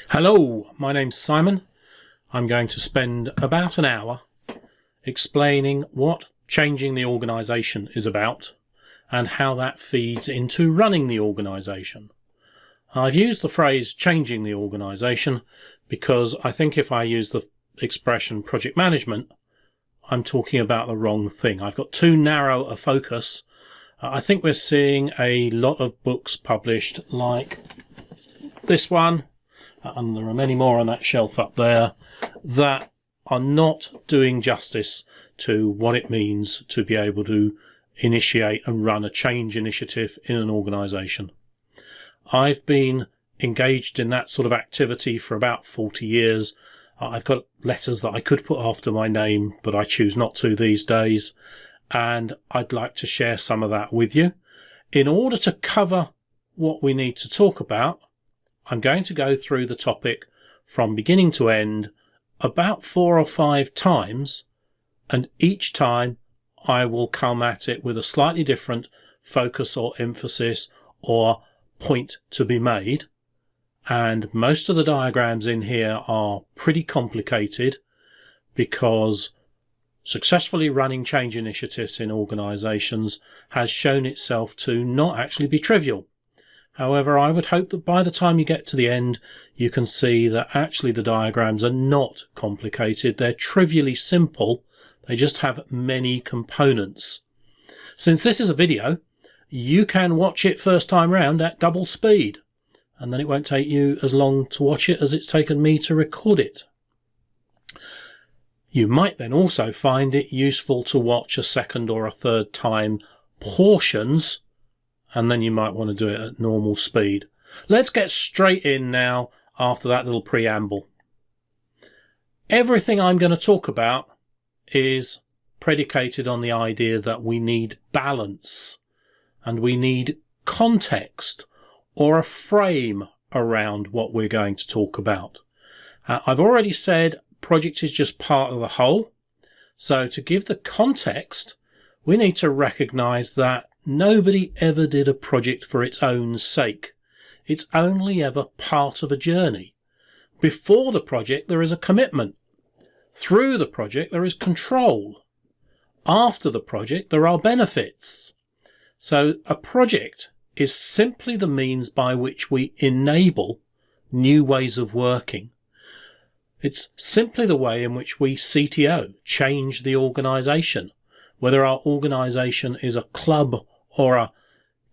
Hello, my name's Simon. I'm going to spend about an hour explaining what changing the organisation is about and how that feeds into running the organisation. I've used the phrase changing the organisation because I think if I use the expression project management, I'm talking about the wrong thing. I've got too narrow a focus. I think we're seeing a lot of books published like this one, and there are many more on that shelf up there, that are not doing justice to what it means to be able to initiate and run a change initiative in an organisation. I've been engaged in that sort of activity for about 40 years. I've got letters that I could put after my name, but I choose not to these days, and I'd like to share some of that with you. In order to cover what we need to talk about, I'm going to go through the topic from beginning to end about 4 or 5 times, and each time I will come at it with a slightly different focus or emphasis or point to be made. And most of the diagrams in here are pretty complicated because successfully running change initiatives in organisations has shown itself to not actually be trivial. However, I would hope that by the time you get to the end, you can see that actually the diagrams are not complicated. They're trivially simple. They just have many components. Since this is a video, you can watch it first time round at double speed, and then it won't take you as long to watch it as it's taken me to record it. You might then also find it useful to watch a second or a third time portions, and then you might want to do it at normal speed. Let's get straight in now after that little preamble. Everything I'm going to talk about is predicated on the idea that we need balance and we need context or a frame around what we're going to talk about. I've already said project is just part of the whole. So to give the context, we need to recognise that nobody ever did a project for its own sake. It's only ever part of a journey. Before the project, there is a commitment. Through the project, there is control. After the project, there are benefits. So a project is simply the means by which we enable new ways of working. It's simply the way in which we CtO, change the organisation. Whether our organisation is a club or a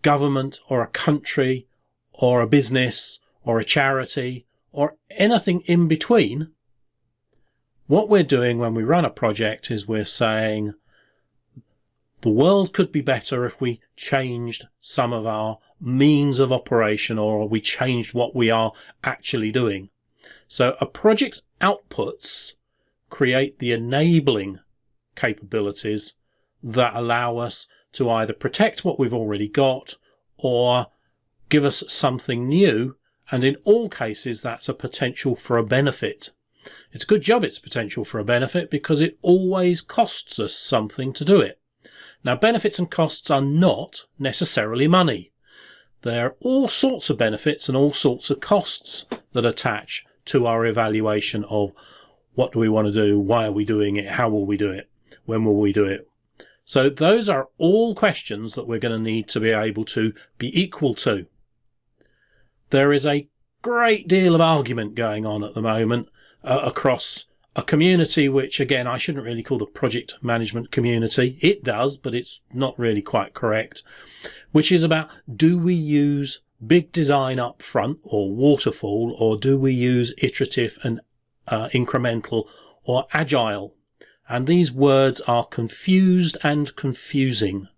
government or a country or a business or a charity or anything in between, what we're doing when we run a project is we're saying the world could be better if we changed some of our means of operation or we changed what we are actually doing. So a project's outputs create the enabling capabilities that allow us to either protect what we've already got or give us something new, and in all cases that's a potential for a benefit. It's a good job it's potential for a benefit because it always costs us something to do it. Now, benefits and costs are not necessarily money. There are all sorts of benefits and all sorts of costs that attach to our evaluation of what do we want to do, why are we doing it, how will we do it, when will we do it. So those are all questions that we're going to need to be able to be equal to. There is a great deal of argument going on at the moment across a community which, again, I shouldn't really call the project management community. It does, but it's not really quite correct, which is about, do we use big design up front or waterfall, or do we use iterative and incremental or agile? And these words are confused and confusing.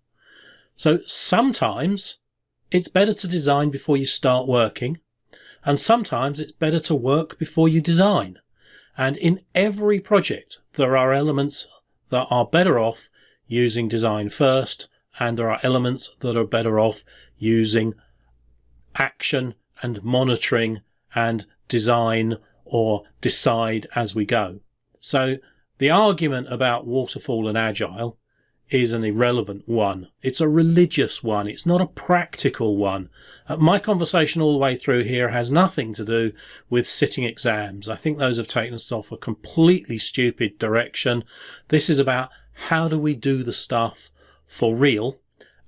So sometimes it's better to design before you start working, and sometimes it's better to work before you design. And in every project, there are elements that are better off using design first, and there are elements that are better off using action and monitoring and design or decide as we go. So the argument about waterfall and agile is an irrelevant one. It's a religious one. It's not a practical one. My conversation all the way through here has nothing to do with sitting exams. I think those have taken us off a completely stupid direction. This is about how do we do the stuff for real,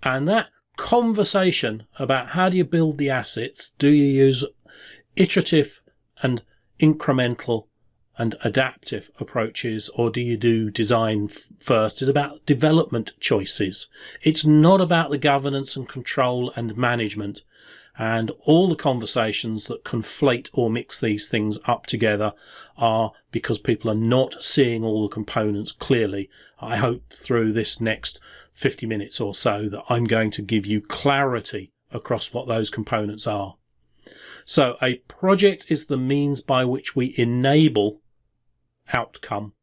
and that conversation about how do you build the assets, do you use iterative and incremental and adaptive approaches, or do you do design first, is about development choices. It's not about the governance and control and management, and all the conversations that conflate or mix these things up together are because people are not seeing all the components clearly. I hope through this next 50 minutes or so that I'm going to give you clarity across what those components are. So a project is the means by which we enable outcome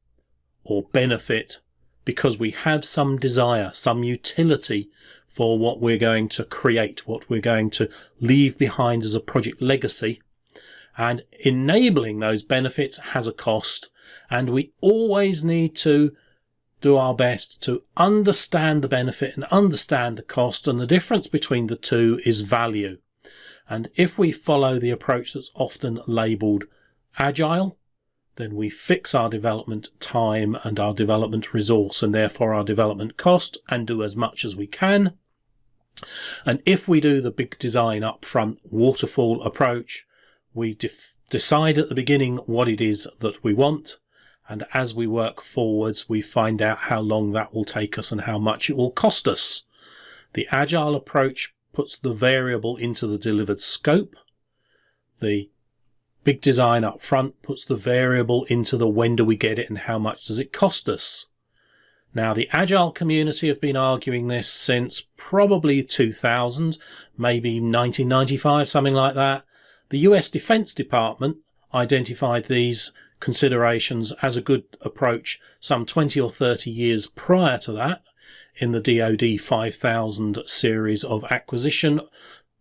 or benefit because we have some desire, some utility for what we're going to create, what we're going to leave behind as a project legacy. And enabling those benefits has a cost, and we always need to do our best to understand the benefit and understand the cost, and the difference between the two is value. And if we follow the approach that's often labelled agile, then we fix our development time and our development resource and therefore our development cost and do as much as we can. And if we do the big design upfront waterfall approach, we decide at the beginning what it is that we want, and as we work forwards we find out how long that will take us and how much it will cost us. The agile approach puts the variable into the delivered scope. The big design up front puts the variable into the when do we get it and how much does it cost us. Now, the Agile community have been arguing this since probably 2000, maybe 1995, something like that. The US Defense Department identified these considerations as a good approach some 20 or 30 years prior to that in the DoD 5000 series of acquisition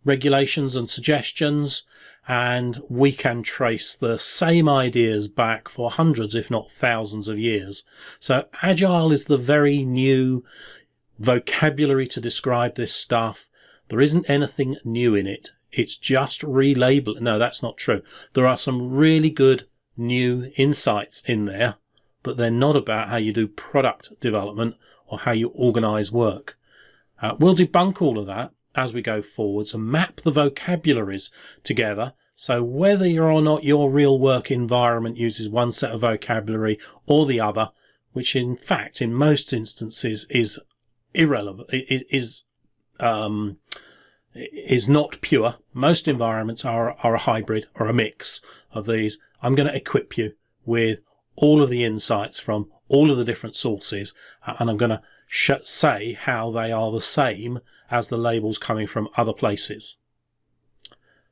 regulations and suggestions, and we can trace the same ideas back for hundreds if not thousands of years. So agile is the very new vocabulary to describe this stuff. There isn't anything new in it. It's just relabeled. No, that's not true. There are some really good new insights in there, but they're not about how you do product development or how you organize work. We'll debunk all of that as we go forwards and map the vocabularies together, so whether or not your real work environment uses one set of vocabulary or the other, which in fact in most instances is irrelevant, is not pure. Most environments are a hybrid or a mix of these. I'm going to equip you with all of the insights from all of the different sources, and I'm going to say how they are the same as the labels coming from other places.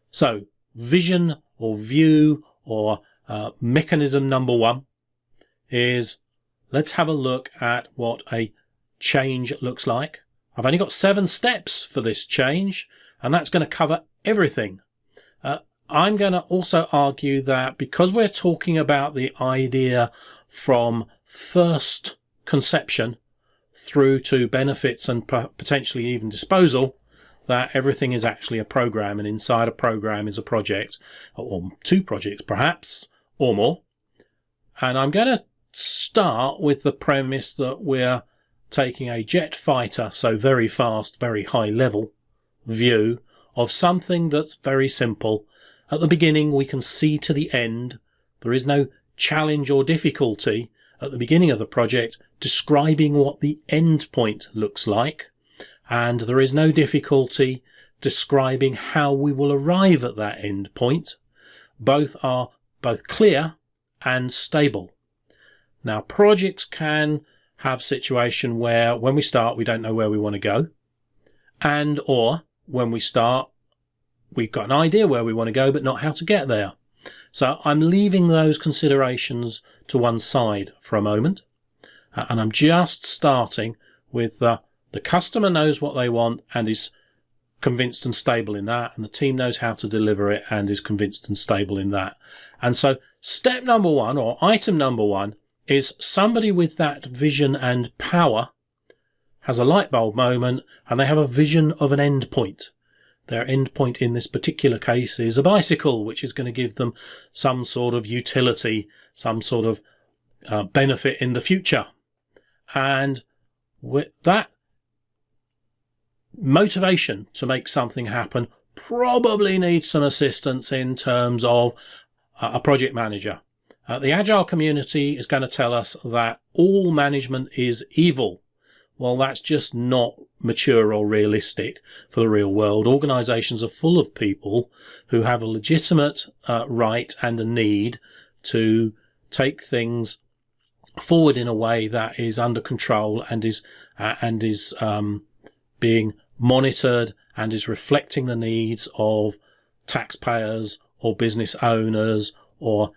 So vision or view or mechanism number one is, let's have a look at what a change looks like. I've only got 7 steps for this change, and that's going to cover everything. I'm going to also argue that because we're talking about the idea from first conception through to benefits and potentially even disposal, that everything is actually a program, and inside a program is a project, or 2 projects perhaps, or more. And I'm going to start with the premise that we're taking a jet fighter, so very fast, very high level view of something that's very simple. At the beginning we can see to the end. There is no challenge or difficulty at the beginning of the project describing what the end point looks like, and there is no difficulty describing how we will arrive at that end point. Both are both clear and stable. Now, projects can have situation where when we start we don't know where we want to go, and or when we start we've got an idea where we want to go but not how to get there. So I'm leaving those considerations to one side for a moment, and I'm just starting with the customer knows what they want and is convinced and stable in that, and the team knows how to deliver it and is convinced and stable in that. And so step number one, or item number one, is somebody with that vision and power has a light bulb moment and they have a vision of an end point. Their end point in this particular case is a bicycle, which is going to give them some sort of utility, some sort of benefit in the future. And with that motivation to make something happen probably needs some assistance in terms of a project manager. The Agile community is going to tell us that all management is evil. Well, that's just not mature or realistic for the real world. Organizations are full of people who have a legitimate right and a need to take things forward in a way that is under control and is being monitored and is reflecting the needs of taxpayers or business owners or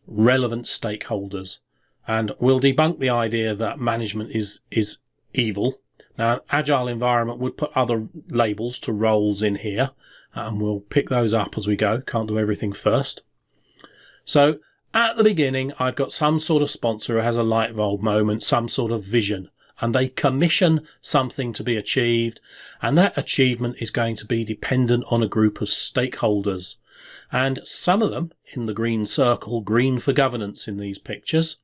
relevant stakeholders. And we'll debunk the idea that management is evil. Now, an agile environment would put other labels to roles in here, and we'll pick those up as we go. Can't do everything first. So at the beginning, I've got some sort of sponsor who has a light bulb moment, some sort of vision, and they commission something to be achieved, and that achievement is going to be dependent on a group of stakeholders. And some of them in the green circle, green for governance in these pictures,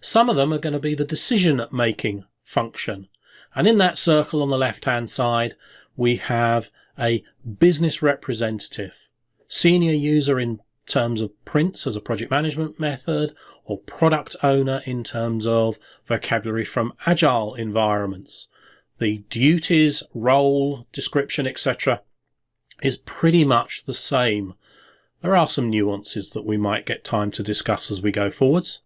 some of them are going to be the decision-making function. And in that circle on the left-hand side, we have a business representative, senior user in terms of Prince as a project management method, or product owner in terms of vocabulary from agile environments. The duties, role, description, etc. is pretty much the same. There are some nuances that we might get time to discuss as we go forwards.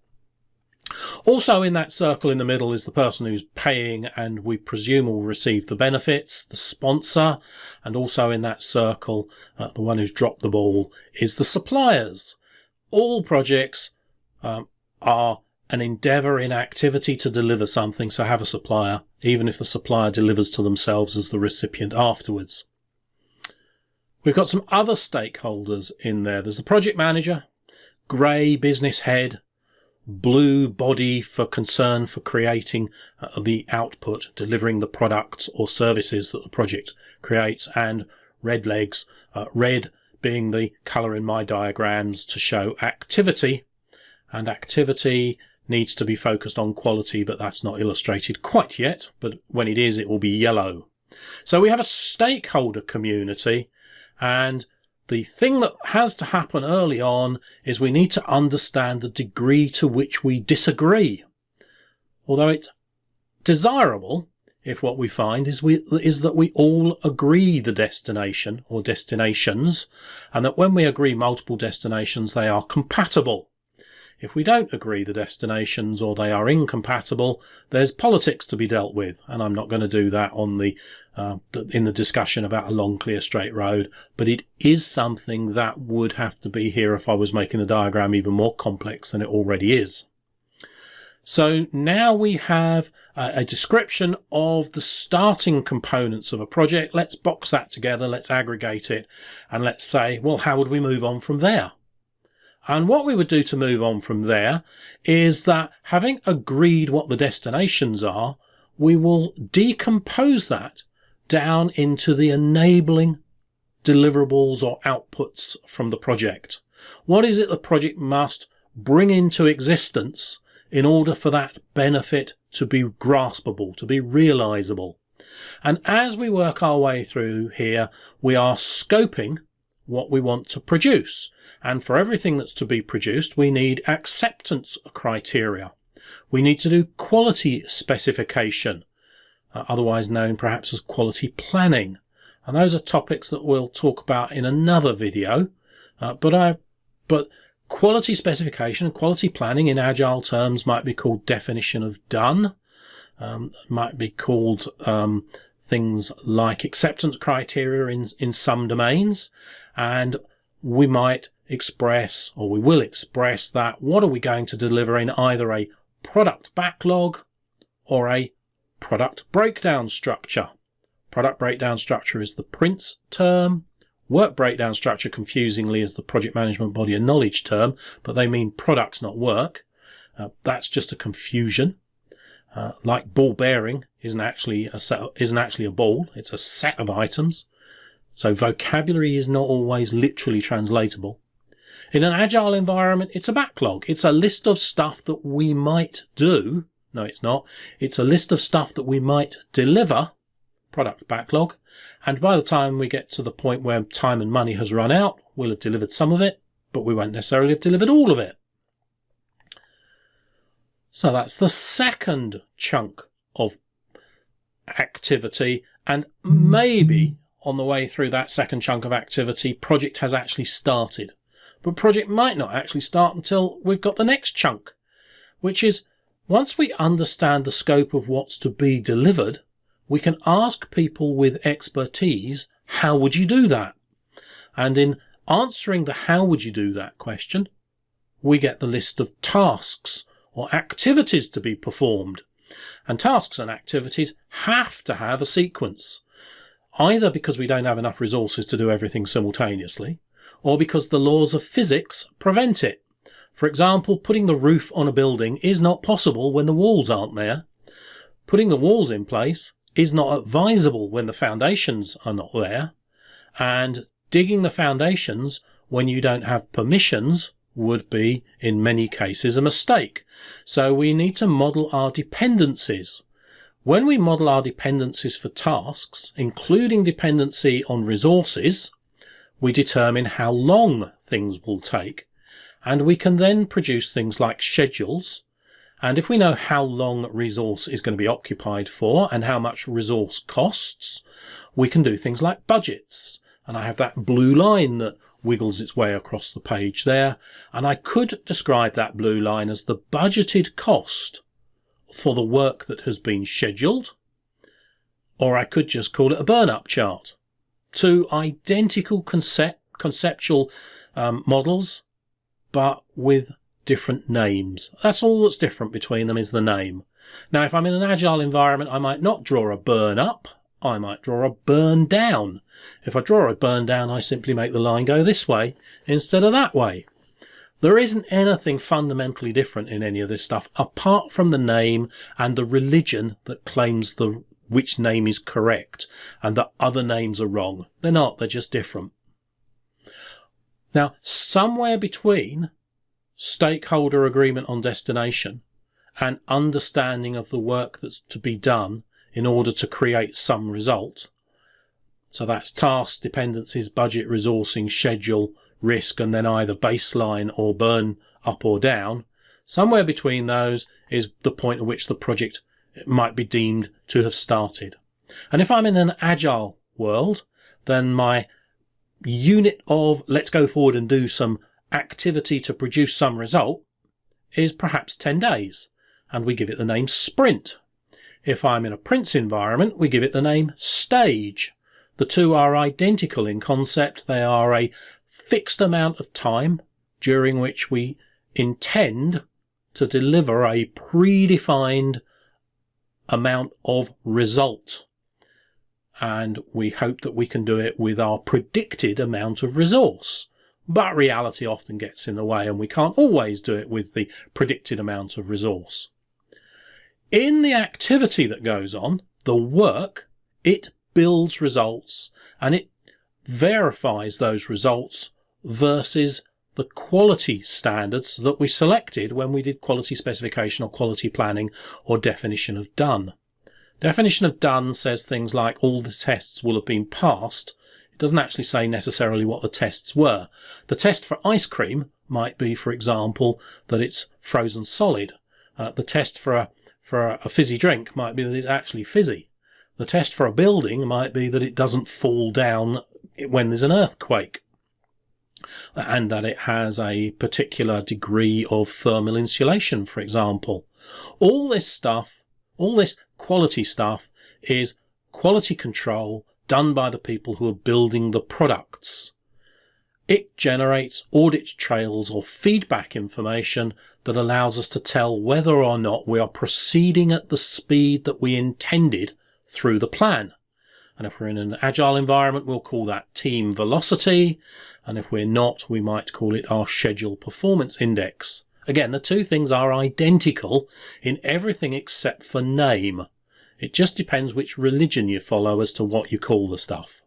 Also in that circle in the middle is the person who's paying and we presume will receive the benefits, the sponsor, and also in that circle, the one who's dropped the ball is the suppliers. All projects are an endeavour in activity to deliver something, so have a supplier, even if the supplier delivers to themselves as the recipient afterwards. We've got some other stakeholders in there. There's the project manager, grey business head, blue body for concern for creating the output, delivering the products or services that the project creates, and red legs, red being the colour in my diagrams to show activity, and activity needs to be focused on quality, but that's not illustrated quite yet, but when it is, it will be yellow. So we have a stakeholder community, and the thing that has to happen early on is we need to understand the degree to which we disagree. Although it's desirable if what we find is that we all agree the destination or destinations, and that when we agree multiple destinations, they are compatible. If we don't agree the destinations or they are incompatible, there's politics to be dealt with, and I'm not going to do that on in the discussion about a long, clear, straight road, but it is something that would have to be here if I was making the diagram even more complex than it already is. So now we have a description of the starting components of a project. Let's box that together, let's aggregate it, and let's say, well, how would we move on from there? And what we would do to move on from there is that, having agreed what the destinations are, we will decompose that down into the enabling deliverables or outputs from the project. What is it the project must bring into existence in order for that benefit to be graspable, to be realizable? And as we work our way through here, we are scoping what we want to produce. And for everything that's to be produced, we need acceptance criteria. We need to do quality specification, otherwise known perhaps as quality planning. And those are topics that we'll talk about in another video. But quality specification and quality planning in agile terms might be called definition of done, might be called things like acceptance criteria in some domains, and we might express, or we will express, that what are we going to deliver in either a product backlog or a product breakdown structure. Product breakdown structure is the Prince term. Work breakdown structure, confusingly, is the project management body of knowledge term, but they mean products, not work. That's just a confusion. like ball bearing isn't actually a ball, it's a set of items. So vocabulary is not always literally translatable. In an agile environment, it's a backlog. It's a list of stuff that we might do. No, it's not. It's a list of stuff that we might deliver, product backlog. And by the time we get to the point where time and money has run out, we'll have delivered some of it, but we won't necessarily have delivered all of it. So that's the second chunk of activity, and maybe on the way through that second chunk of activity, project has actually started. But project might not actually start until we've got the next chunk, which is once we understand the scope of what's to be delivered, we can ask people with expertise, how would you do that? And in answering the how would you do that question, we get the list of tasks or activities to be performed. And tasks and activities have to have a sequence, either because we don't have enough resources to do everything simultaneously, or because the laws of physics prevent it. For example, putting the roof on a building is not possible when the walls aren't there. Putting the walls in place is not advisable when the foundations are not there. And digging the foundations when you don't have permissions would be, in many cases, a mistake. So we need to model our dependencies. When we model our dependencies for tasks, including dependency on resources, we determine how long things will take, and we can then produce things like schedules. And if we know how long resource is going to be occupied for and how much resource costs, we can do things like budgets. And I have that blue line that wiggles its way across the page there. And I could describe that blue line as the budgeted cost for the work that has been scheduled, or I could just call it a burn-up chart. Two identical conceptual models, but with different names. That's all that's different between them is the name. Now, if I'm in an agile environment, I might not draw a burn up, I might draw a burn down. If I draw a burn down, I simply make the line go this way instead of that way. There isn't anything fundamentally different in any of this stuff, apart from the name and the religion that claims which name is correct and that other names are wrong. They're not, they're just different. Now, somewhere between stakeholder agreement on destination and understanding of the work that's to be done in order to create some result, so that's tasks, dependencies, budget, resourcing, schedule, risk, and then either baseline or burn up or down, somewhere between those is the point at which the project might be deemed to have started. And if I'm in an agile world, then my unit of let's go forward and do some activity to produce some result is perhaps 10 days, and we give it the name sprint. If I'm in a Prince environment, we give it the name stage. The two are identical in concept. They are a fixed amount of time during which we intend to deliver a predefined amount of result. And we hope that we can do it with our predicted amount of resource. But reality often gets in the way, and we can't always do it with the predicted amount of resource. In the activity that goes on, the work, it builds results and it verifies those results versus the quality standards that we selected when we did quality specification or quality planning or definition of done. Definition of done says things like all the tests will have been passed. It doesn't actually say necessarily what the tests were. The test for ice cream might be, for example, that it's frozen solid. The test for a fizzy drink might be that it's actually fizzy. The test for a building might be that it doesn't fall down when there's an earthquake, and that it has a particular degree of thermal insulation, for example. All this stuff, all this quality stuff, is quality control done by the people who are building the products. It generates audit trails or feedback information that allows us to tell whether or not we are proceeding at the speed that we intended through the plan. And if we're in an agile environment, we'll call that team velocity. And if we're not, we might call it our schedule performance index. Again, the two things are identical in everything except for name. It just depends which religion you follow as to what you call the stuff.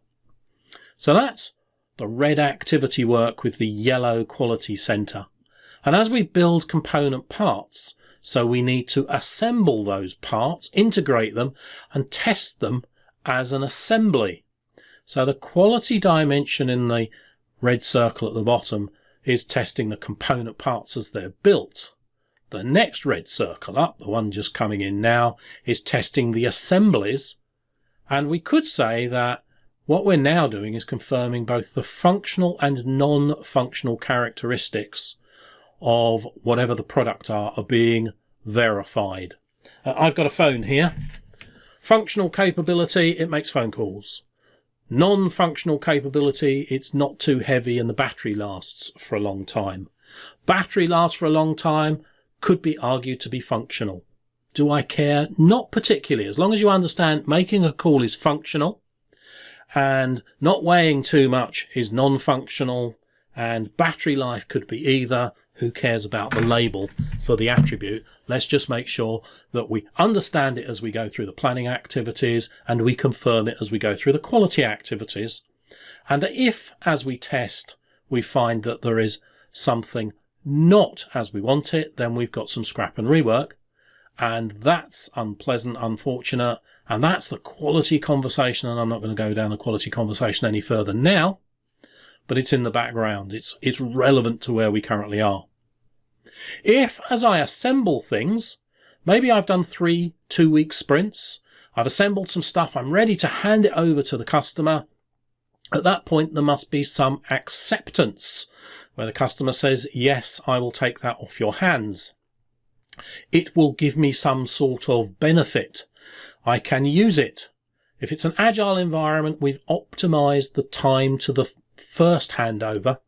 So that's the red activity work with the yellow quality center. And as we build component parts, so we need to assemble those parts, integrate them, and test them as an assembly. So the quality dimension in the red circle at the bottom is testing the component parts as they're built. The next red circle up, the one just coming in now, is testing the assemblies. And we could say that what we're now doing is confirming both the functional and non-functional characteristics of whatever the product are being verified. I've got a phone here. Functional capability, it makes phone calls. Non-functional capability, it's not too heavy and the battery lasts for a long time. Battery lasts for a long time could be argued to be functional. Do I care? Not particularly. As long as you understand making a call is functional and not weighing too much is non-functional, and battery life could be either. Who cares about the label for the attribute? Let's just make sure that we understand it as we go through the planning activities and we confirm it as we go through the quality activities. And if, as we test, we find that there is something not as we want it, then we've got some scrap and rework. And that's unpleasant, unfortunate. And that's the quality conversation. And I'm not going to go down the quality conversation any further now, but it's in the background. It's relevant to where we currently are. If, as I assemble things, maybe I've done 3 2-week sprints, I've assembled some stuff, I'm ready to hand it over to the customer. At that point, there must be some acceptance where the customer says, yes, I will take that off your hands. It will give me some sort of benefit. I can use it. If it's an agile environment, we've optimized the time to the first handover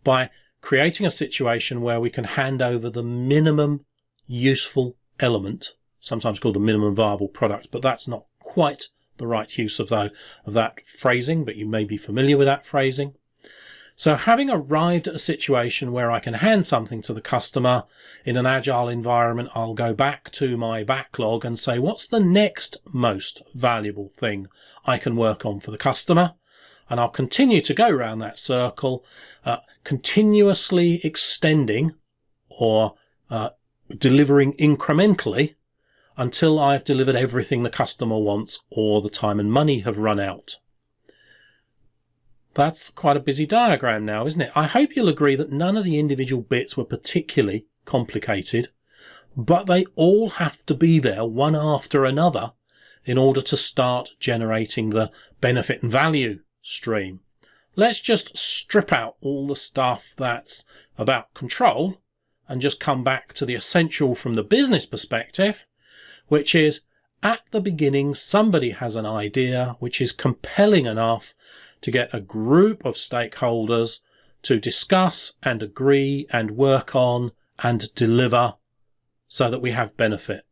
by creating a situation where we can hand over the minimum useful element, sometimes called the minimum viable product, but that's not quite the right use of that phrasing, but you may be familiar with that phrasing. So having arrived at a situation where I can hand something to the customer in an agile environment, I'll go back to my backlog and say, what's the next most valuable thing I can work on for the customer? And I'll continue to go around that circle, continuously extending or delivering incrementally until I've delivered everything the customer wants or the time and money have run out. That's quite a busy diagram now, isn't it? I hope you'll agree that none of the individual bits were particularly complicated, but they all have to be there one after another in order to start generating the benefit and value stream. Let's just strip out all the stuff that's about control and just come back to the essential from the business perspective, which is at the beginning somebody has an idea which is compelling enough to get a group of stakeholders to discuss and agree and work on and deliver so that we have benefit.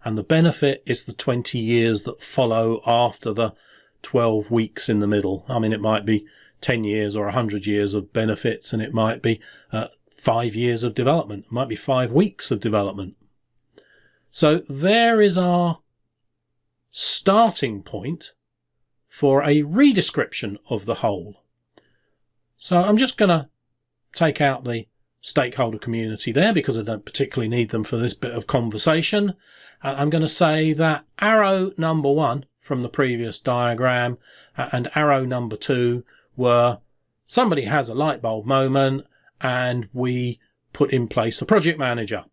And the benefit is the 20 years that follow after the 12 weeks in the middle. I mean, it might be 10 years or 100 years of benefits, and it might be 5 years of development. It might be 5 weeks of development. So there is our starting point for a redescription of the whole. So I'm just going to take out the stakeholder community there because I don't particularly need them for this bit of conversation. And I'm going to say that arrow number 1 from the previous diagram and arrow number 2 were somebody has a light bulb moment and we put in place a project manager.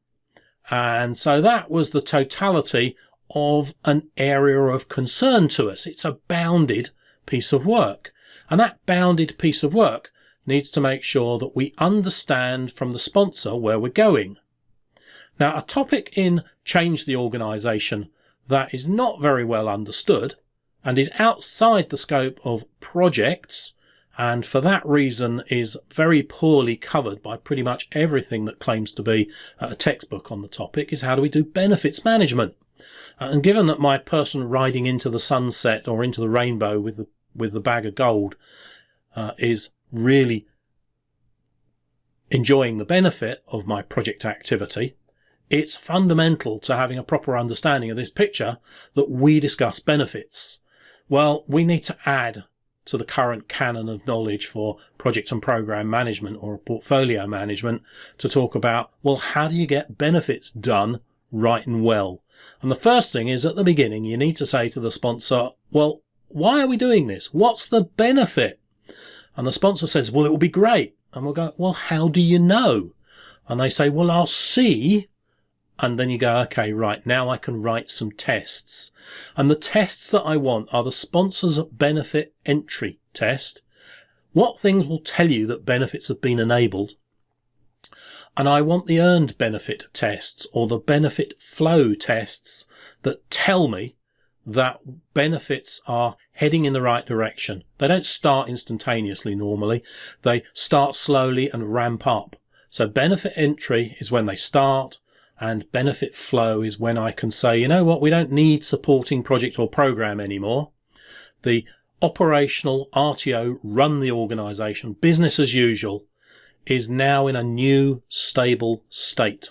And so that was the totality of an area of concern to us. It's a bounded piece of work. And that bounded piece of work needs to make sure that we understand from the sponsor where we're going. Now, a topic in Change the Organisation that is not very well understood and is outside the scope of projects, and for that reason is very poorly covered by pretty much everything that claims to be a textbook on the topic, is how do we do benefits management? And given that my person riding into the sunset or into the rainbow with the bag of gold is really enjoying the benefit of my project activity, it's fundamental to having a proper understanding of this picture that we discuss benefits. Well, we need to add to the current canon of knowledge for project and program management or portfolio management to talk about, well, how do you get benefits done right and well? And the first thing is, at the beginning, you need to say to the sponsor, well, why are we doing this? What's the benefit? And the sponsor says, well, it will be great. And we'll go, well, how do you know? And they say, well, I'll see. And then you go, okay, right, now I can write some tests. And the tests that I want are the sponsor's benefit entry test. What things will tell you that benefits have been enabled? And I want the earned benefit tests, or the benefit flow tests, that tell me that benefits are heading in the right direction. They don't start instantaneously normally. They start slowly and ramp up. So benefit entry is when they start, and benefit flow is when I can say, you know what, we don't need supporting project or program anymore. The operational RTO, run the organization, business as usual, is now in a new stable state.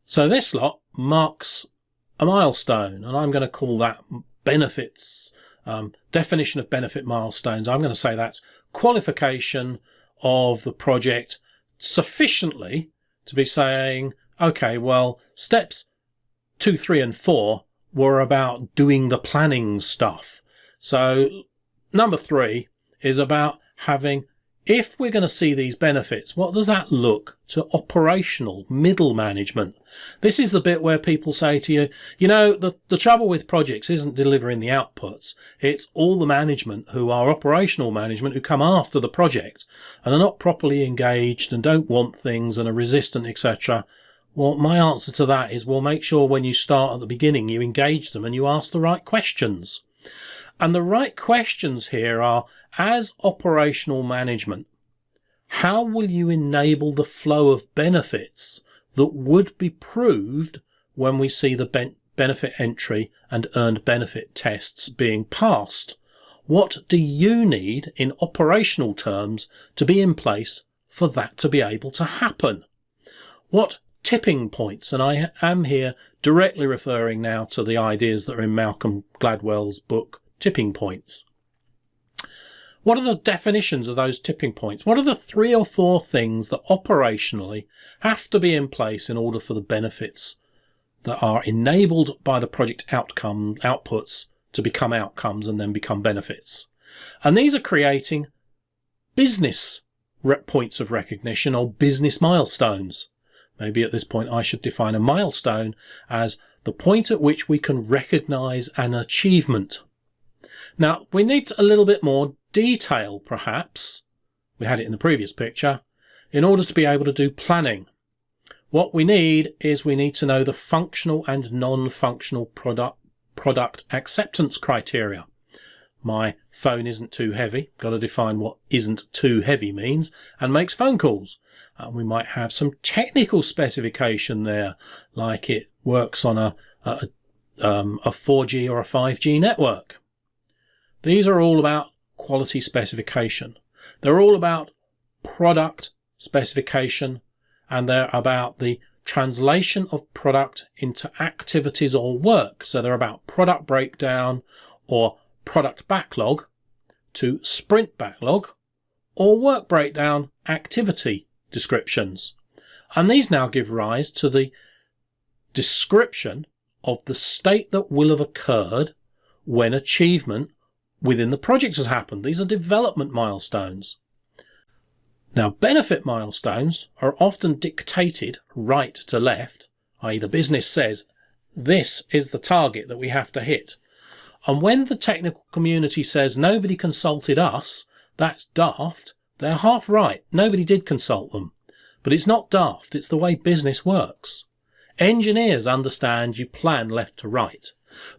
So this lot marks a milestone, and I'm going to call that benefits, definition of benefit milestones. I'm going to say that's qualification of the project sufficiently to be saying, okay, well, steps 2, 3 and 4 were about doing the planning stuff. So number 3 is about having, if we're going to see these benefits, what does that look to operational middle management? This is the bit where people say to you, you know, the trouble with projects isn't delivering the outputs. It's all the management who are operational management who come after the project and are not properly engaged and don't want things and are resistant, etc. Well, my answer to that is, well, make sure when you start at the beginning, you engage them and you ask the right questions. And the right questions here are, as operational management, how will you enable the flow of benefits that would be proved when we see the benefit entry and earned benefit tests being passed? What do you need in operational terms to be in place for that to be able to happen? What tipping points, and I am here directly referring now to the ideas that are in Malcolm Gladwell's book, Tipping Points. What are the definitions of those tipping points? What are the 3 or 4 things that operationally have to be in place in order for the benefits that are enabled by the project outputs to become outcomes and then become benefits? And these are creating business points of recognition or business milestones. Maybe at this point I should define a milestone as the point at which we can recognize an achievement. Now, we need a little bit more detail, perhaps. We had it in the previous picture, in order to be able to do planning. What we need is we need to know the functional and non-functional product acceptance criteria. My phone isn't too heavy. Got to define what isn't too heavy means and makes phone calls. We might have some technical specification there, like it works on a 4G or a 5G network. These are all about quality specification. They're all about product specification, and they're about the translation of product into activities or work. So they're about product breakdown or product backlog to sprint backlog or work breakdown activity descriptions. And these now give rise to the description of the state that will have occurred when achievement within the project has happened. These are development milestones. Now, benefit milestones are often dictated right to left, i.e. the business says, this is the target that we have to hit. And when the technical community says nobody consulted us, that's daft, they're half right. Nobody did consult them. But it's not daft, it's the way business works. Engineers understand you plan left to right.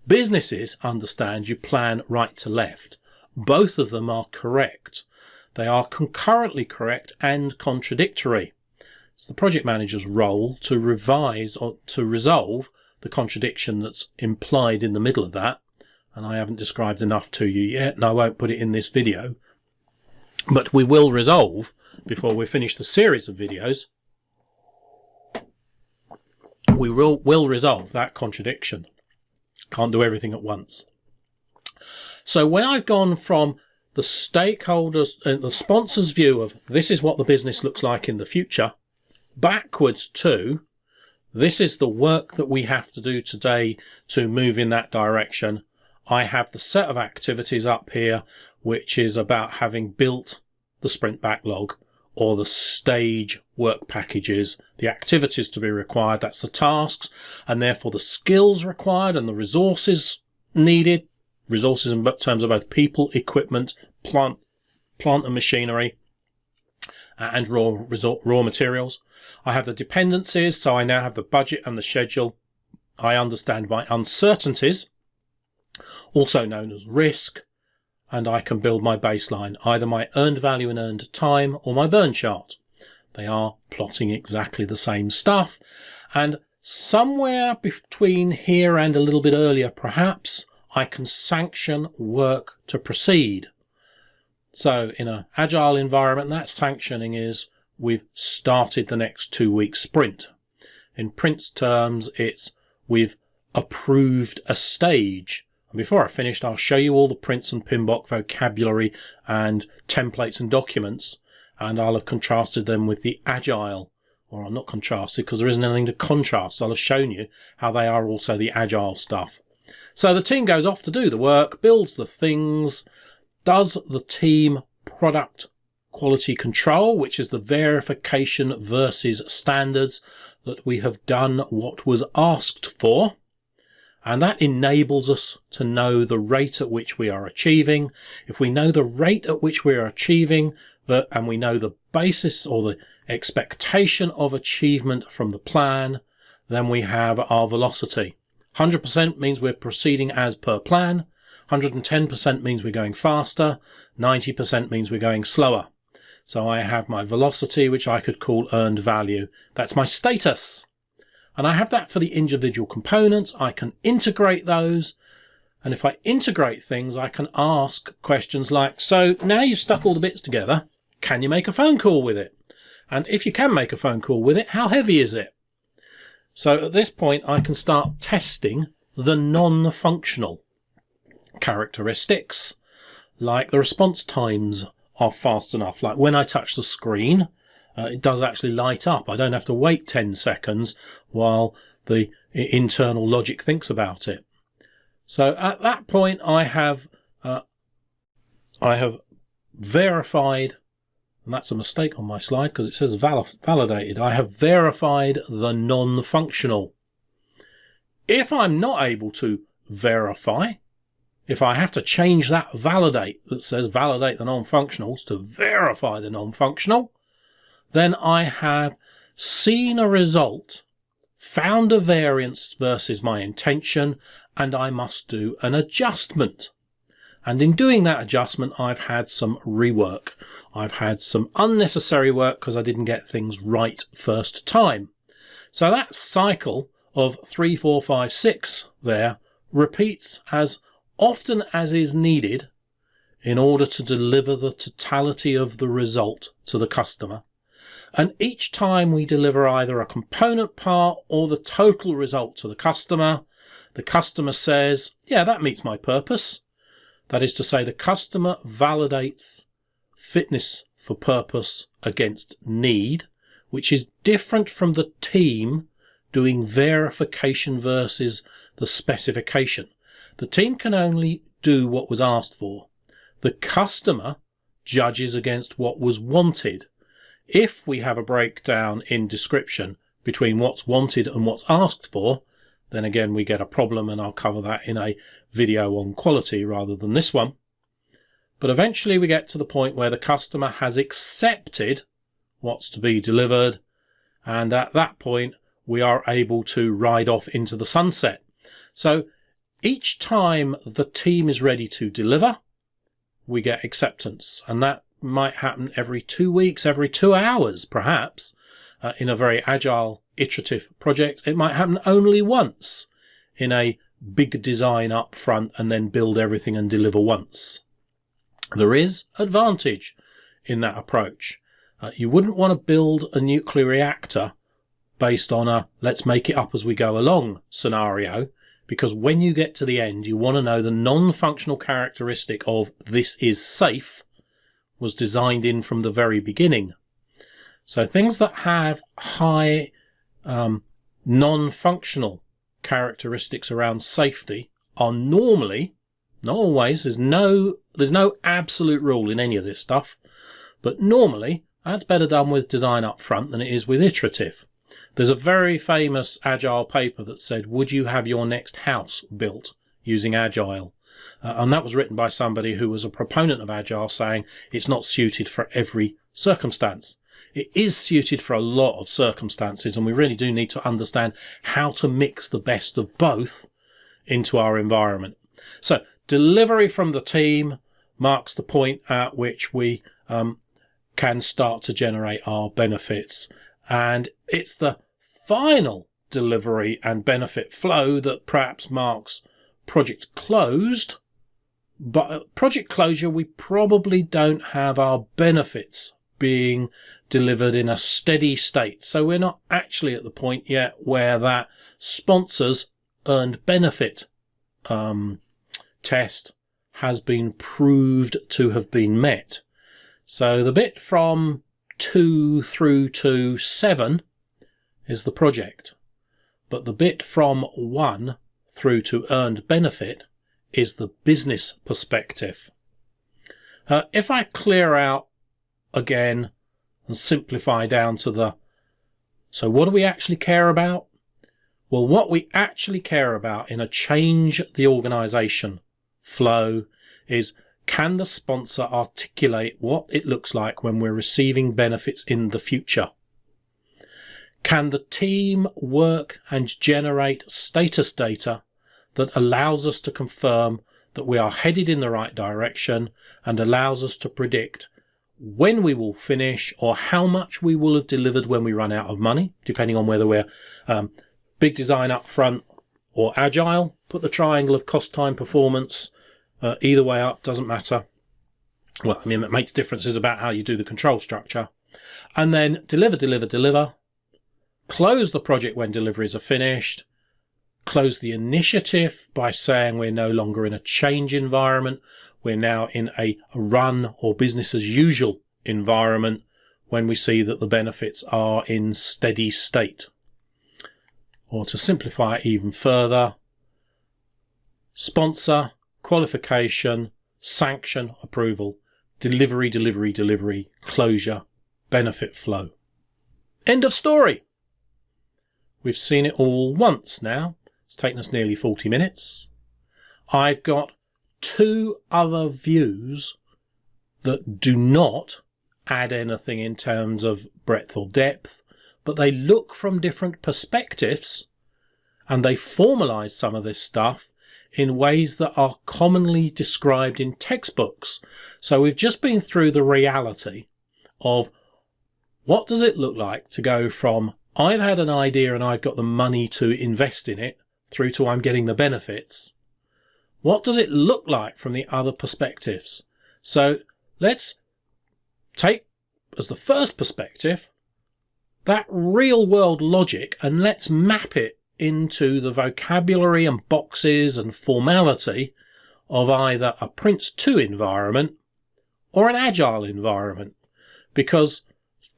Businesses understand you plan right to left. Both of them are correct. They are concurrently correct and contradictory. It's the project manager's role to revise or to resolve the contradiction that's implied in the middle of that. And I haven't described enough to you yet, and I won't put it in this video. But we will resolve, before we finish the series of videos, we will resolve that contradiction. Can't do everything at once. So when I've gone from the stakeholders and the sponsor's view of this is what the business looks like in the future, backwards to this is the work that we have to do today to move in that direction, I have the set of activities up here, which is about having built the sprint backlog, or the stage work packages, the activities to be required, that's the tasks, and therefore the skills required and the resources needed, resources in terms of both people, equipment, plant and machinery, and raw materials. I have the dependencies, so I now have the budget and the schedule. I understand my uncertainties, also known as risk, and I can build my baseline, either my earned value and earned time or my burn chart. They are plotting exactly the same stuff, and somewhere between here and a little bit earlier perhaps, I can sanction work to proceed. So in an agile environment, that sanctioning is we've started the next 2-week sprint. In Print's terms, it's we've approved a stage. And before I finished, I'll show you all the Prints and PMBok vocabulary and templates and documents, and I'll have contrasted them with the agile, or I'm not contrasted because there isn't anything to contrast. I'll have shown you how they are also the agile stuff. So the team goes off to do the work, builds the things, does the team product quality control, which is the verification versus standards that we have done what was asked for. And that enables us to know the rate at which we are achieving. If we know the rate at which we are achieving, and we know the basis or the expectation of achievement from the plan, then we have our velocity. 100% means we're proceeding as per plan. 110% means we're going faster. 90% means we're going slower. So I have my velocity, which I could call earned value. That's my status. And I have that for the individual components. I can integrate those. And if I integrate things, I can ask questions like, so now you've stuck all the bits together, can you make a phone call with it? And if you can make a phone call with it, how heavy is it? So at this point, I can start testing the non-functional characteristics, like the response times are fast enough. Like when I touch the screen, it does actually light up. I don't have to wait 10 seconds while the internal logic thinks about it. So at that point, I have verified, and that's a mistake on my slide because it says validated. I have verified the non-functional. If I'm not able to verify, if I have to change that validate that says validate the non-functionals to verify the non-functional, then I have seen a result, found a variance versus my intention, and I must do an adjustment. And in doing that adjustment, I've had some rework. I've had some unnecessary work because I didn't get things right first time. So that cycle of 3, 4, 5, 6 there repeats as often as is needed in order to deliver the totality of the result to the customer. And each time we deliver either a component part or the total result to the customer says, yeah, that meets my purpose. That is to say, the customer validates fitness for purpose against need, which is different from the team doing verification versus the specification. The team can only do what was asked for. The customer judges against what was wanted. If we have a breakdown in description between what's wanted and what's asked for, then again we get a problem, and I'll cover that in a video on quality rather than this one. But eventually we get to the point where the customer has accepted what's to be delivered, and at that point we are able to ride off into the sunset. So each time the team is ready to deliver, we get acceptance, and that might happen every 2 weeks, every 2 hours perhaps. In a very agile iterative project, it might happen only once in a big design up front and then build everything and deliver once. There is advantage in that approach. You wouldn't want to build a nuclear reactor based on a let's make it up as we go along scenario, because when you get to the end, you want to know the non-functional characteristic of this is safe was designed in from the very beginning. So things that have high non-functional characteristics around safety are normally, not always, there's no absolute rule in any of this stuff, but normally that's better done with design up front than it is with iterative. There's a very famous Agile paper that said, would you have your next house built using Agile? And that was written by somebody who was a proponent of Agile, saying it's not suited for every circumstance. It is suited for a lot of circumstances, and we really do need to understand how to mix the best of both into our environment. So delivery from the team marks the point at which we can start to generate our benefits. And it's the final delivery and benefit flow that perhaps marks project closed. But at project closure, we probably don't have our benefits being delivered in a steady state. So we're not actually at the point yet where that sponsor's earned benefit test has been proved to have been met. So the bit from 2 through to 7 is the project, but the bit from 1 through to earned benefit is the business perspective. If I clear out again and simplify down to so what do we actually care about? Well, what we actually care about in a change the organization flow is, can the sponsor articulate what it looks like when we're receiving benefits in the future? Can the team work and generate status data that allows us to confirm that we are headed in the right direction and allows us to predict when we will finish or how much we will have delivered when we run out of money, depending on whether we're big design up front or agile? Put the triangle of cost, time, performance either way up, doesn't matter. Well, I mean, it makes differences about how you do the control structure. And then deliver. Close the project when deliveries are finished. Close the initiative by saying we're no longer in a change environment. We're now in a run or business as usual environment when we see that the benefits are in steady state. Or to simplify it even further, sponsor, qualification, sanction, approval, delivery, closure, benefit flow. End of story. We've seen it all once now. It's taken us nearly 40 minutes. I've got 2 other views that do not add anything in terms of breadth or depth, but they look from different perspectives and they formalize some of this stuff in ways that are commonly described in textbooks. So we've just been through the reality of what does it look like to go from I've had an idea and I've got the money to invest in it through to I'm getting the benefits. What does it look like from the other perspectives? So let's take as the first perspective that real world logic and let's map it into the vocabulary and boxes and formality of either a Prince 2 environment or an Agile environment, because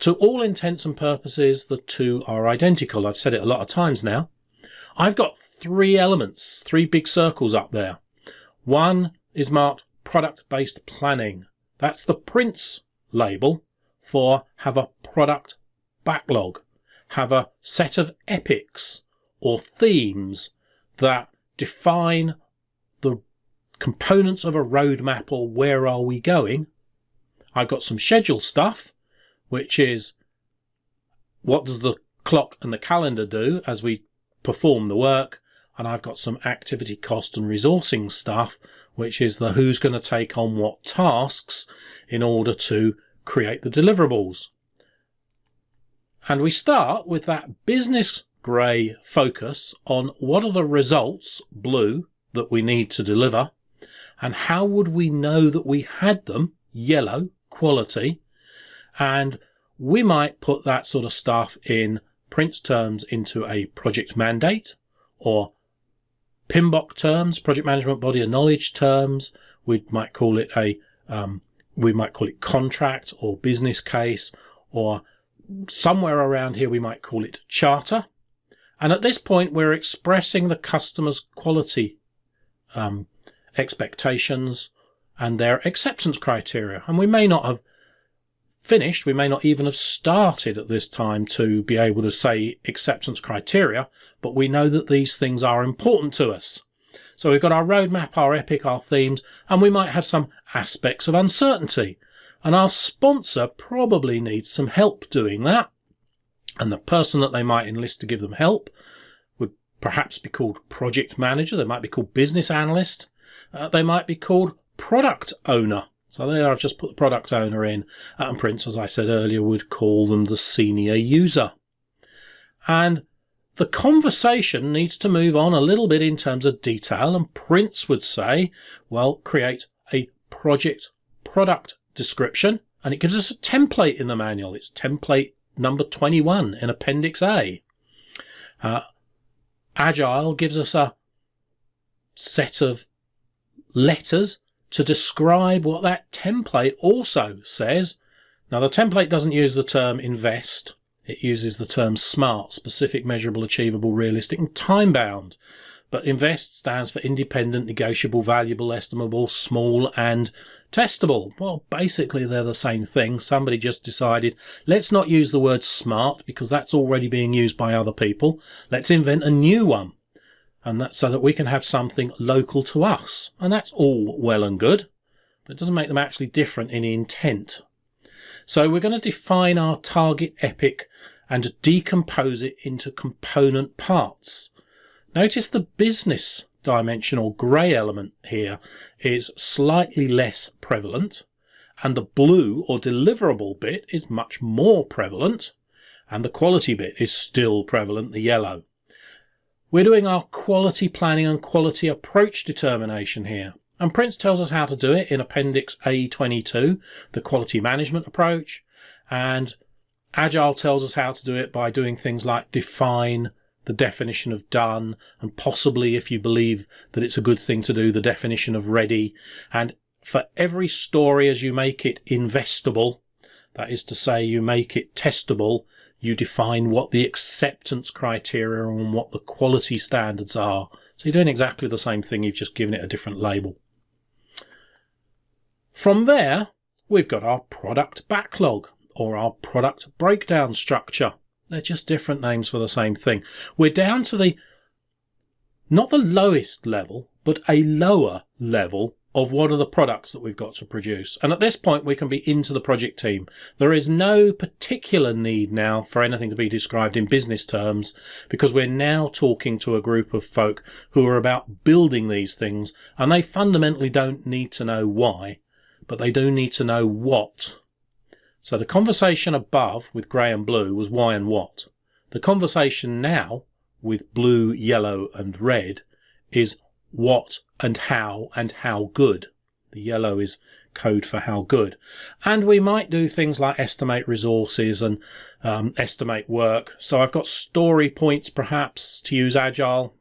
to all intents and purposes the two are identical. I've said it a lot of times now. I've got 3 elements, 3 big circles up there. One is marked product-based planning. That's the Prince label for have a product backlog, have a set of epics or themes that define the components of a roadmap or where are we going. I've got some schedule stuff, which is what does the clock and the calendar do as we perform the work. And I've got some activity cost and resourcing stuff, which is the who's going to take on what tasks in order to create the deliverables. And we start with that business grey focus on what are the results, blue, that we need to deliver, and how would we know that we had them, yellow, quality, And we might put that sort of stuff in Prince terms into a project mandate, or PMBok terms, project management body of knowledge terms. We might call it contract or business case, or somewhere around here we might call it charter. And at this point we're expressing the customer's quality expectations and their acceptance criteria. And we may not have finished, we may not even have started at this time to be able to say acceptance criteria, but we know that these things are important to us. So we've got our roadmap, our epic, our themes, and we might have some aspects of uncertainty. And our sponsor probably needs some help doing that. And the person that they might enlist to give them help would perhaps be called project manager. They might be called business analyst. They might be called product owner. So there I've just put the product owner in. And Prince, as I said earlier, would call them the senior user. And the conversation needs to move on a little bit in terms of detail. And Prince would say, well, create a project product description. And it gives us a template in the manual. It's template number 21 in Appendix A. Agile gives us a set of letters to describe what that template also says. Now, the template doesn't use the term invest. It uses the term SMART, specific, measurable, achievable, realistic, and time-bound. But invest stands for independent, negotiable, valuable, estimable, small, and testable. Well, basically, they're the same thing. Somebody just decided, let's not use the word SMART because that's already being used by other people. Let's invent a new one. And that's so that we can have something local to us. And that's all well and good, but it doesn't make them actually different in intent. So we're going to define our target epic and decompose it into component parts. Notice the business dimension or grey element here is slightly less prevalent, and the blue or deliverable bit is much more prevalent, and the quality bit is still prevalent, the yellow. We're doing our quality planning and quality approach determination here. And Prince tells us how to do it in Appendix A22, the quality management approach. And Agile tells us how to do it by doing things like define the definition of done, and possibly, if you believe that it's a good thing to do, the definition of ready. And for every story, as you make it investable, that is to say, you make it testable, you define what the acceptance criteria and what the quality standards are. So you're doing exactly the same thing, you've just given it a different label. From there, we've got our product backlog or our product breakdown structure. They're just different names for the same thing. We're down to not the lowest level, but a lower level of what are the products that we've got to produce. And at this point, we can be into the project team. There is no particular need now for anything to be described in business terms, because we're now talking to a group of folk who are about building these things, and they fundamentally don't need to know why, but they do need to know what. So the conversation above with grey and blue was why and what. The conversation now with blue, yellow and red is what and how good. The yellow is code for how good. And we might do things like estimate resources and estimate work. So I've got story points perhaps to use Agile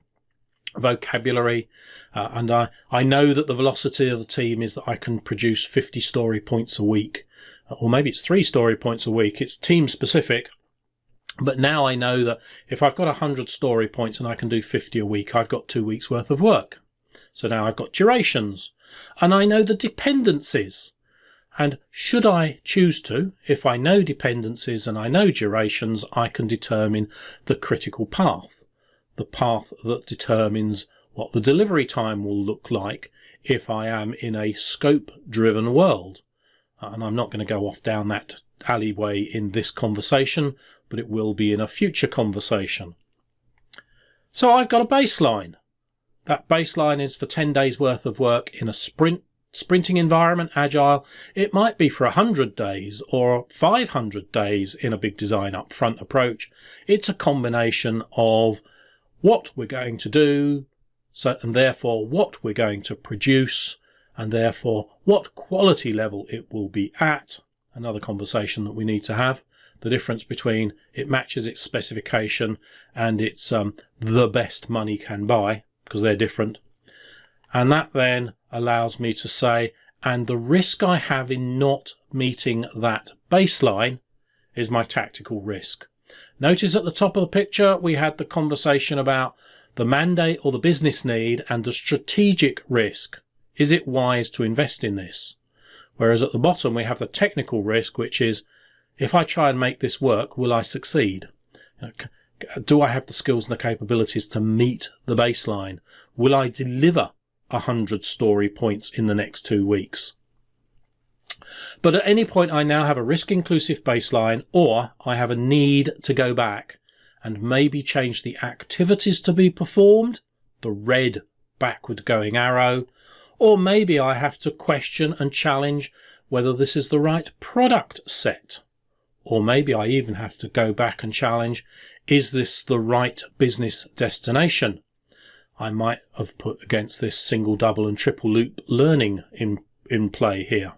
vocabulary, and I know that the velocity of the team is that I can produce 50 story points a week, or maybe it's 3 story points a week. It's team specific, but now I know that if I've got 100 story points and I can do 50 a week, I've got 2 weeks worth of work. So now I've got durations, and I know the dependencies. And should I choose to, if I know dependencies and I know durations, I can determine the critical path, the path that determines what the delivery time will look like if I am in a scope-driven world. And I'm not going to go off down that alleyway in this conversation, but it will be in a future conversation. So I've got a baseline. That baseline is for 10 days worth of work in a sprinting environment, Agile. It might be for 100 days or 500 days in a big design upfront approach. It's a combination of what we're going to do, and therefore what we're going to produce, and therefore what quality level it will be at, another conversation that we need to have. The difference between it matches its specification and it's the best money can buy, because they're different. And that then allows me to say, and the risk I have in not meeting that baseline is my tactical risk. Notice at the top of the picture, we had the conversation about the mandate or the business need and the strategic risk. Is it wise to invest in this? Whereas at the bottom, we have the technical risk, which is, if I try and make this work, will I succeed? Do I have the skills and the capabilities to meet the baseline? Will I deliver 100 story points in the next 2 weeks? But at any point, I now have a risk-inclusive baseline, or I have a need to go back and maybe change the activities to be performed, the red backward going arrow, or maybe I have to question and challenge whether this is the right product set. Or maybe I even have to go back and challenge, is this the right business destination? I might have put against this single, double and triple loop learning in play here.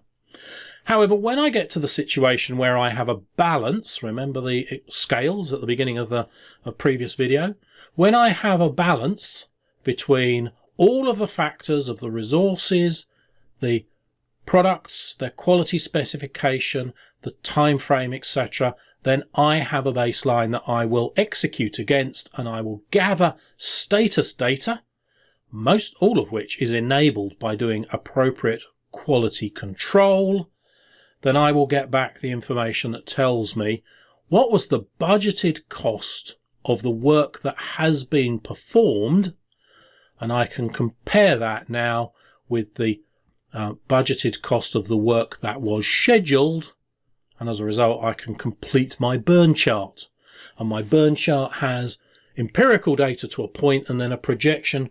However, when I get to the situation where I have a balance, remember the scales at the beginning of the previous video, when I have a balance between all of the factors of the resources, the products, their quality specification, the time frame, etc., then I have a baseline that I will execute against, and I will gather status data, all of which is enabled by doing appropriate quality control. Then I will get back the information that tells me what was the budgeted cost of the work that has been performed, and I can compare that now with the budgeted cost of the work that was scheduled, and as a result I can complete my burn chart. And my burn chart has empirical data to a point and then a projection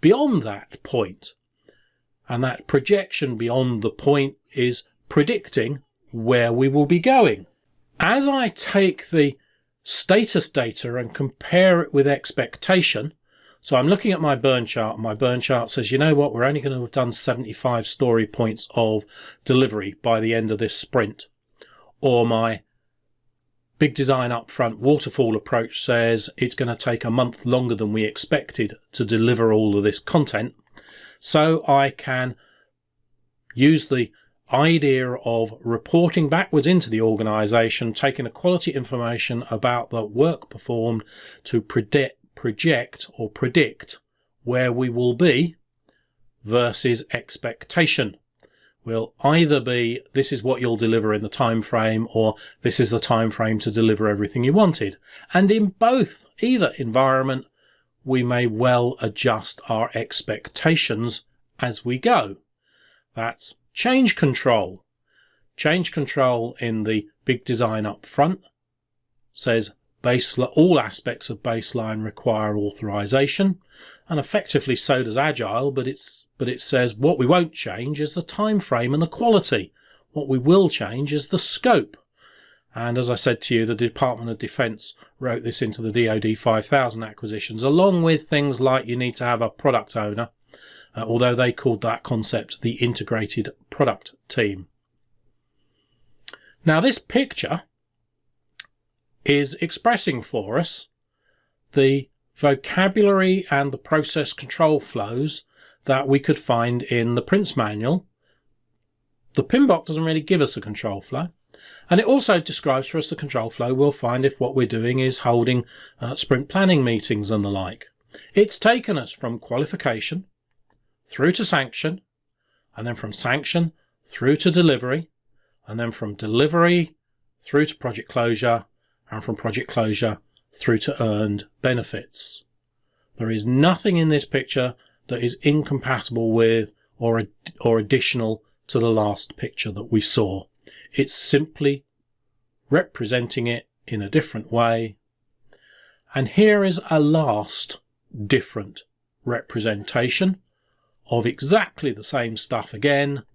beyond that point. And that projection beyond the point is predicting where we will be going. As I take the status data and compare it with expectation, so I'm looking at my burn chart, and my burn chart says, you know what, we're only going to have done 75 story points of delivery by the end of this sprint. Or my big design upfront waterfall approach says it's going to take a month longer than we expected to deliver all of this content. So I can use the idea of reporting backwards into the organization, taking the quality information about the work performed to project or predict where we will be versus expectation. Will either be, this is what you'll deliver in the time frame, or this is the time frame to deliver everything you wanted. And in either environment, we may well adjust our expectations as we go. That's change control. Change control in the big design up front says all aspects of baseline require authorization, and effectively so does Agile, but it says what we won't change is the time frame and the quality. What we will change is the scope. And as I said to you, the Department of Defense wrote this into the DoD 5000 acquisitions, along with things like you need to have a product owner, although they called that concept the integrated product team. Now this picture is expressing for us the vocabulary and the process control flows that we could find in the Prince manual. The PMBok doesn't really give us a control flow, and it also describes for us the control flow we'll find if what we're doing is holding sprint planning meetings and the like. It's taken us from qualification through to sanction, and then from sanction through to delivery, and then from delivery through to project closure, and from project closure through to earned benefits. There is nothing in this picture that is incompatible with or additional to the last picture that we saw. It's simply representing it in a different way. And here is a last different representation of exactly the same stuff again,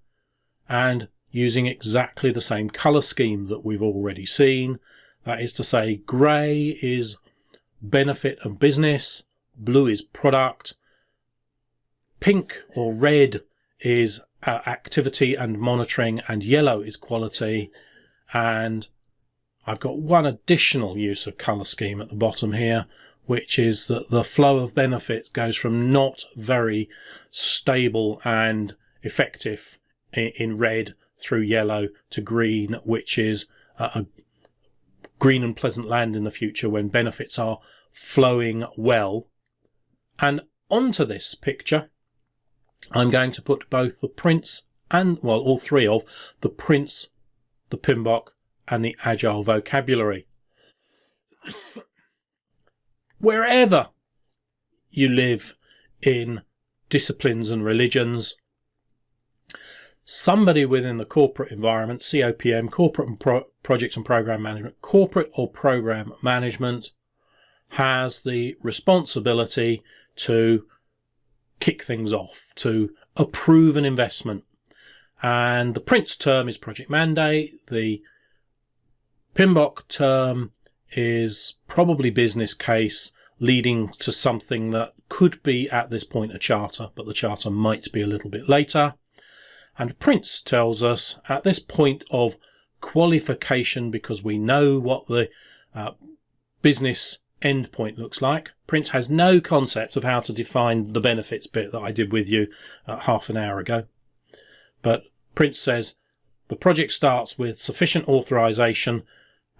and using exactly the same colour scheme that we've already seen. That is to say, grey is benefit and business, blue is product, pink or red is activity and monitoring, and yellow is quality. And I've got one additional use of colour scheme at the bottom here, which is that the flow of benefits goes from not very stable and effective in red through yellow to green, which is a green and pleasant land in the future when benefits are flowing well. And onto this picture, I'm going to put both the Prince and, well, all three of the Prince, the PMBok, and the Agile vocabulary. Wherever you live in disciplines and religions, somebody within the corporate environment, COPM, corporate and project and program management, corporate or program management, has the responsibility to kick things off, to approve an investment. And the Prince term is project mandate. The PMBok term is probably business case, leading to something that could be at this point a charter, but the charter might be a little bit later. And Prince tells us at this point of qualification, because we know what the business endpoint looks like. Prince has no concept of how to define the benefits bit that I did with you half an hour ago. But Prince says the project starts with sufficient authorization,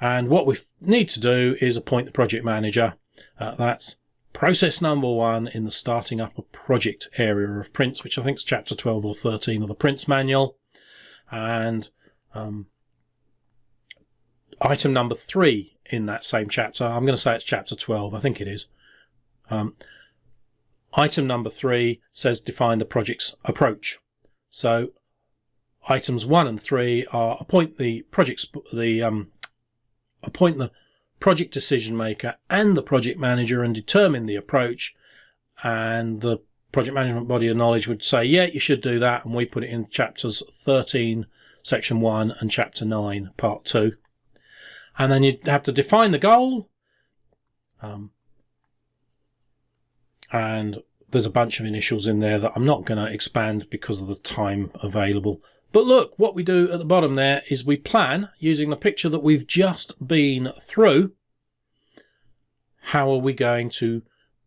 and what we need to do is appoint the project manager. That's process number 1 in the starting up a project area of Prince, which I think is chapter 12 or 13 of the Prince manual. And item number 3 in that same chapter, I'm going to say it's chapter 12, I think it is. Item number 3 says define the project's approach. So items 1 and 3 are appoint the project decision maker and the project manager and determine the approach. And the project management body of knowledge would say, yeah, you should do that. And we put it in chapters 13, section 1 and chapter 9, part 2. And then you'd have to define the goal. And there's a bunch of initials in there that I'm not going to expand because of the time available. But look, what we do at the bottom there is we plan, using the picture that we've just been through, how are we going to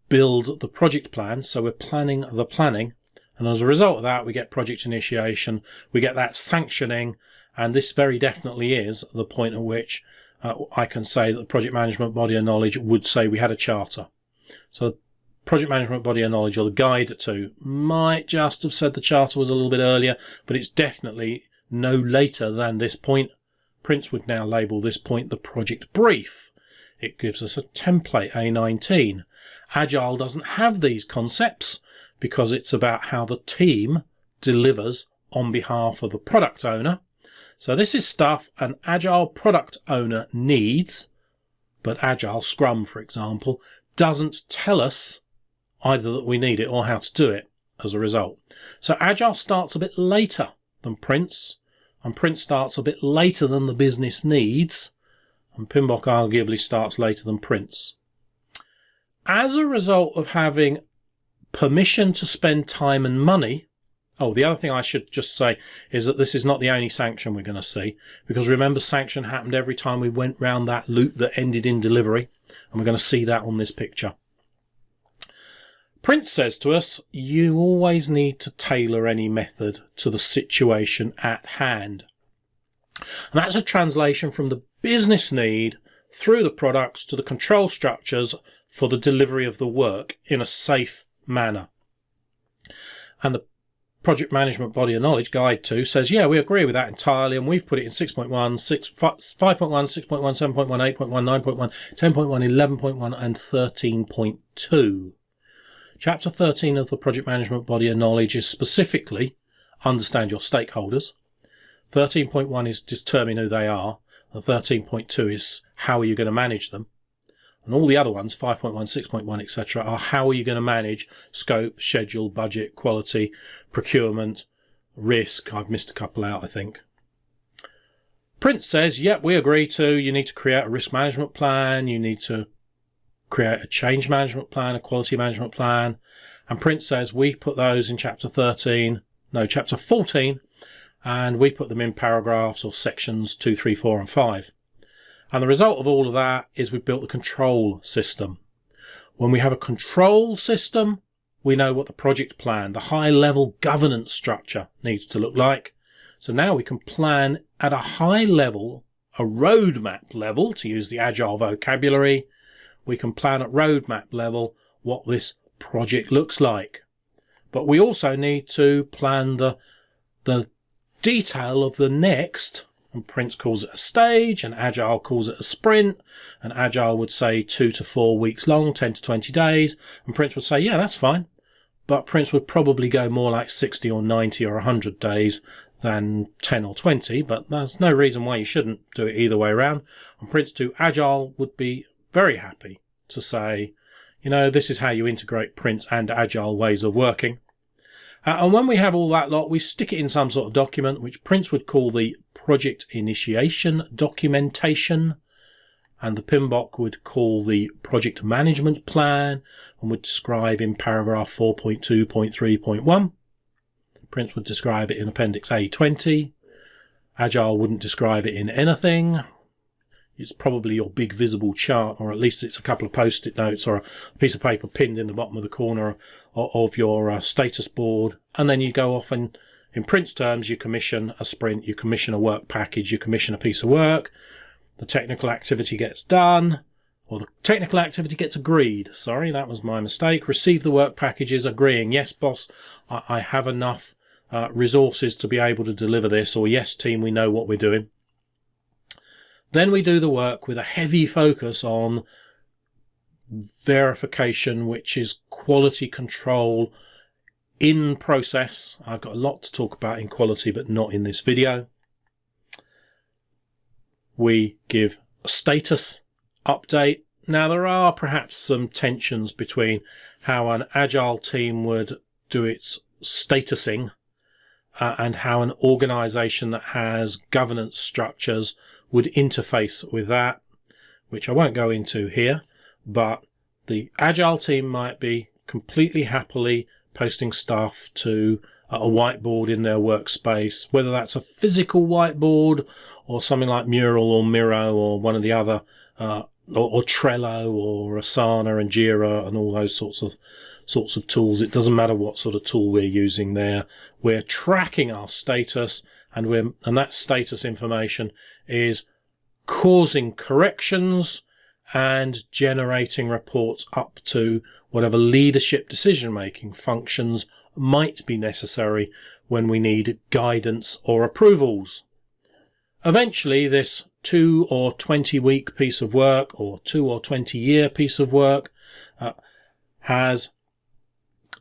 build the project plan. So we're planning the planning. And as a result of that, we get project initiation, we get that sanctioning. And this very definitely is the point at which I can say that the project management body of knowledge would say we had a charter. So the project management body of knowledge, or the guide to, might just have said the charter was a little bit earlier, but it's definitely no later than this point. Prince would now label this point the project brief. It gives us a template, A19. Agile doesn't have these concepts because it's about how the team delivers on behalf of the product owner. So this is stuff an Agile product owner needs, but Agile Scrum, for example, doesn't tell us either that we need it or how to do it as a result. So Agile starts a bit later than Prince, and Prince starts a bit later than the business needs, and PMBok arguably starts later than Prince. As a result of having permission to spend time and money, the other thing I should just say is that this is not the only sanction we're going to see, because remember, sanction happened every time we went round that loop that ended in delivery, and we're going to see that on this picture. Prince says to us, you always need to tailor any method to the situation at hand. And that's a translation from the business need through the products to the control structures for the delivery of the work in a safe manner. And the Project Management Body of Knowledge Guide 2 says, yeah, we agree with that entirely, and we've put it in 6.1, 5.1, 6.1, 7.1, 8.1, 9.1, 10.1, 11.1 and 13.2. Chapter 13 of the Project Management Body of Knowledge is specifically understand your stakeholders. 13.1 is determine who they are, and 13.2 is how are you going to manage them. And all the other ones, 5.1, 6.1, etc., are how are you going to manage scope, schedule, budget, quality, procurement, risk. I've missed a couple out, I think. Prince says, yep, we agree to. You need to create a risk management plan. You need to create a change management plan, a quality management plan. And Prince says we put those in chapter 14. and we put them in paragraphs or sections 2, 3, 4 and 5. And the result of all of that is we've built the control system. When we have a control system, we know what the project plan, the high-level governance structure needs to look like. So now we can plan at a high level, a roadmap level, to use the Agile vocabulary. We can plan at roadmap level what this project looks like. But we also need to plan the detail of the next, and Prince calls it a stage, and Agile calls it a sprint, and Agile would say 2 to 4 weeks long, 10 to 20 days, and Prince would say, yeah, that's fine. But Prince would probably go more like 60 or 90 or 100 days than 10 or 20, but there's no reason why you shouldn't do it either way around. And Prince 2 Agile would be very happy to say, you know, this is how you integrate Prince and Agile ways of working. And when we have all that lot, we stick it in some sort of document, which Prince would call the project initiation documentation, and the PMBok would call the project management plan, and would describe in paragraph 4.2.3.1. Prince would describe it in Appendix A20. Agile wouldn't describe it in anything. It's probably your big visible chart, or at least it's a couple of post-it notes or a piece of paper pinned in the bottom of the corner of your status board. And then you go off and, in Prince terms, you commission a sprint, you commission a work package, you commission a piece of work. The technical activity gets done, or the technical activity gets agreed. Sorry, that was my mistake. Receive the work packages, agreeing, yes, boss, I have enough resources to be able to deliver this, or yes, team, we know what we're doing. Then we do the work with a heavy focus on verification, which is quality control in process. I've got a lot to talk about in quality, but not in this video. We give a status update. Now, there are perhaps some tensions between how an Agile team would do its statusing and how an organization that has governance structures would interface with that, which I won't go into here, but the Agile team might be completely happily posting stuff to a whiteboard in their workspace, whether that's a physical whiteboard or something like Mural or Miro or one of the other, or Trello or Asana and Jira and all those sorts of tools. It doesn't matter what sort of tool we're using there. We're tracking our status, and that status information is causing corrections and generating reports up to whatever leadership decision-making functions might be necessary when we need guidance or approvals. Eventually, this 2 or 20 week piece of work or 2 or 20 year piece of work has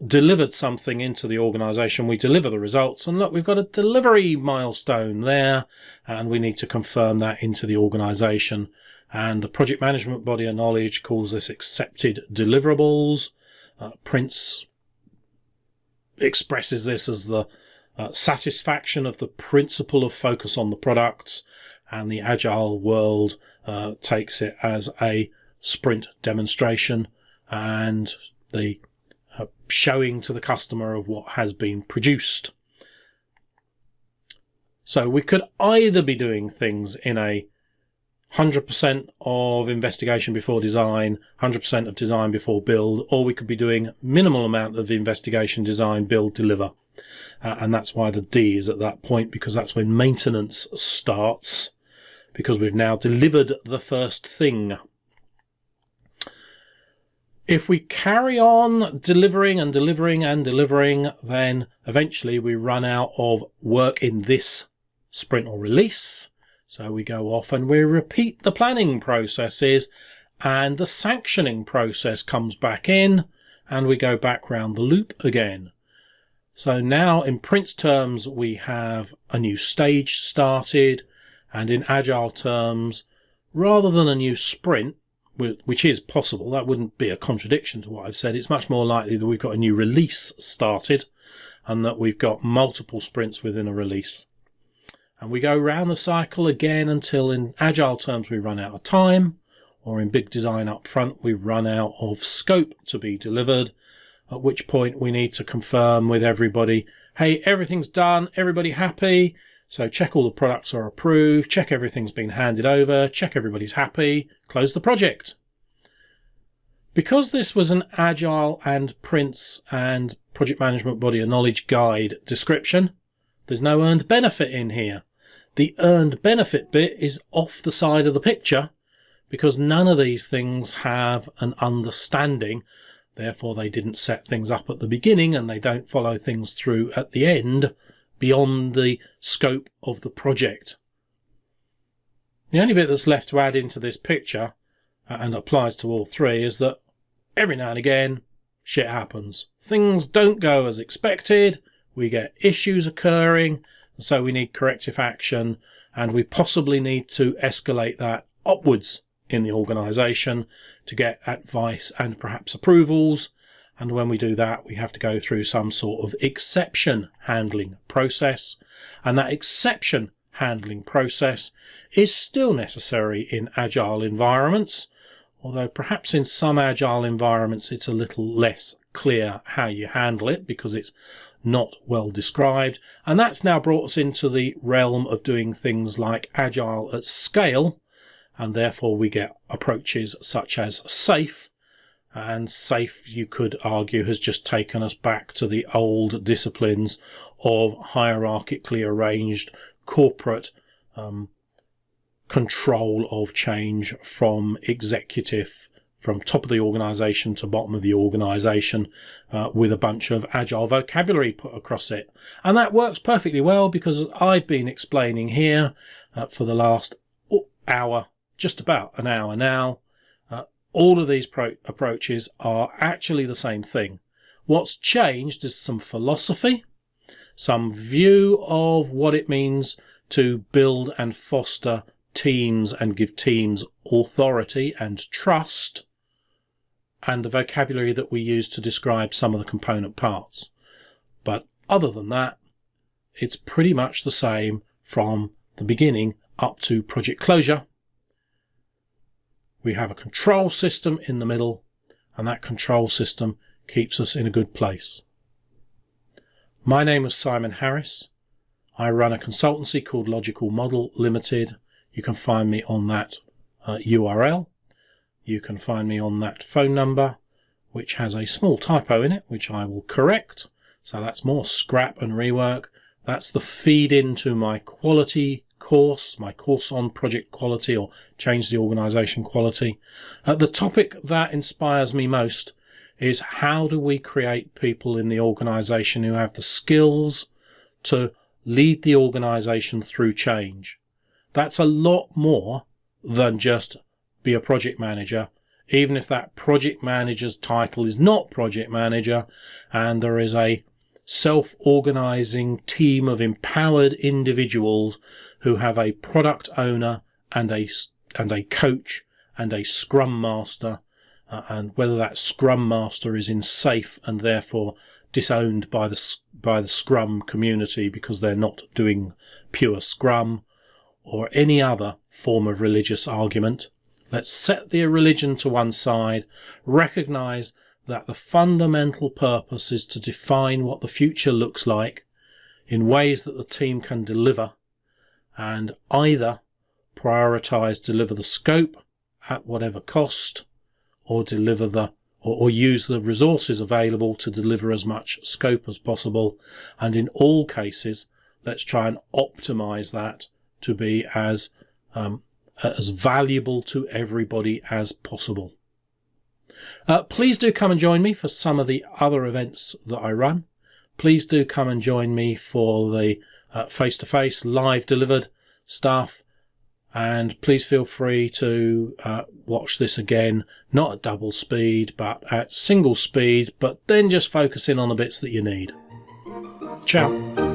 delivered something into the organization. We deliver the results, and look, we've got a delivery milestone there, and we need to confirm that into the organization. And the project management body of knowledge calls this accepted deliverables. Prince expresses this as the satisfaction of the principle of focus on the products, and the Agile world takes it as a sprint demonstration and the showing to the customer of what has been produced. So we could either be doing things in a 100% of investigation before design, 100% of design before build, or we could be doing minimal amount of investigation, design, build, deliver. And that's why the D is at that point, because that's when maintenance starts, because we've now delivered the first thing. If we carry on delivering and delivering and delivering, then eventually we run out of work in this sprint or release. So we go off and we repeat the planning processes, and the sanctioning process comes back in, and we go back round the loop again. So now in Prince terms, we have a new stage started, and in Agile terms, rather than a new sprint, which is possible, that wouldn't be a contradiction to what I've said, it's much more likely that we've got a new release started and that we've got multiple sprints within a release. And we go round the cycle again until in Agile terms we run out of time, or in big design up front we run out of scope to be delivered, at which point we need to confirm with everybody, hey, everything's done, everybody happy? So check all the products are approved, check everything's been handed over, check everybody's happy, close the project. Because this was an Agile and Prince and Project Management Body of Knowledge Guide description, there's no earned benefit in here. The earned benefit bit is off the side of the picture because none of these things have an understanding. Therefore, they didn't set things up at the beginning and they don't follow things through at the end beyond the scope of the project. The only bit that's left to add into this picture, and applies to all three, is that every now and again shit happens. Things don't go as expected, we get issues occurring, so we need corrective action, and we possibly need to escalate that upwards in the organisation to get advice and perhaps approvals. And when we do that, we have to go through some sort of exception handling process. And that exception handling process is still necessary in Agile environments, although perhaps in some Agile environments it's a little less clear how you handle it because it's not well described. And that's now brought us into the realm of doing things like Agile at scale, and therefore we get approaches such as SAFe. And SAFe, you could argue, has just taken us back to the old disciplines of hierarchically arranged corporate control of change from executive, from top of the organisation to bottom of the organisation, with a bunch of Agile vocabulary put across it. And that works perfectly well because I've been explaining here for the last hour, just about an hour now, all of these approaches are actually the same thing. What's changed is some philosophy, some view of what it means to build and foster teams and give teams authority and trust, and the vocabulary that we use to describe some of the component parts. But other than that, it's pretty much the same from the beginning up to project closure. We have a control system in the middle, and that control system keeps us in a good place. My name is Simon Harris. I run a consultancy called Logical Model Limited. You can find me on that URL. You can find me on that phone number, which has a small typo in it, which I will correct. So that's more scrap and rework. That's the feed into my quality course, my course on project quality or change the organisation quality. The topic that inspires me most is how do we create people in the organisation who have the skills to lead the organisation through change. That's a lot more than just be a project manager, even if that project manager's title is not project manager and there is a self-organising team of empowered individuals who have a product owner and a coach and a scrum master, and whether that scrum master is in SAFe and therefore disowned by the scrum community because they're not doing pure scrum, or any other form of religious argument. Let's set the religion to one side, recognise that the fundamental purpose is to define what the future looks like in ways that the team can deliver, and either deliver the scope at whatever cost, or use the resources available to deliver as much scope as possible. And in all cases, let's try and optimize that to be as valuable to everybody as possible. Please do come and join me for some of the other events that I run. Please do come and join me for the face-to-face live delivered stuff, and please feel free to watch this again, not at double speed but at single speed, but then just focus in on the bits that you need. Ciao.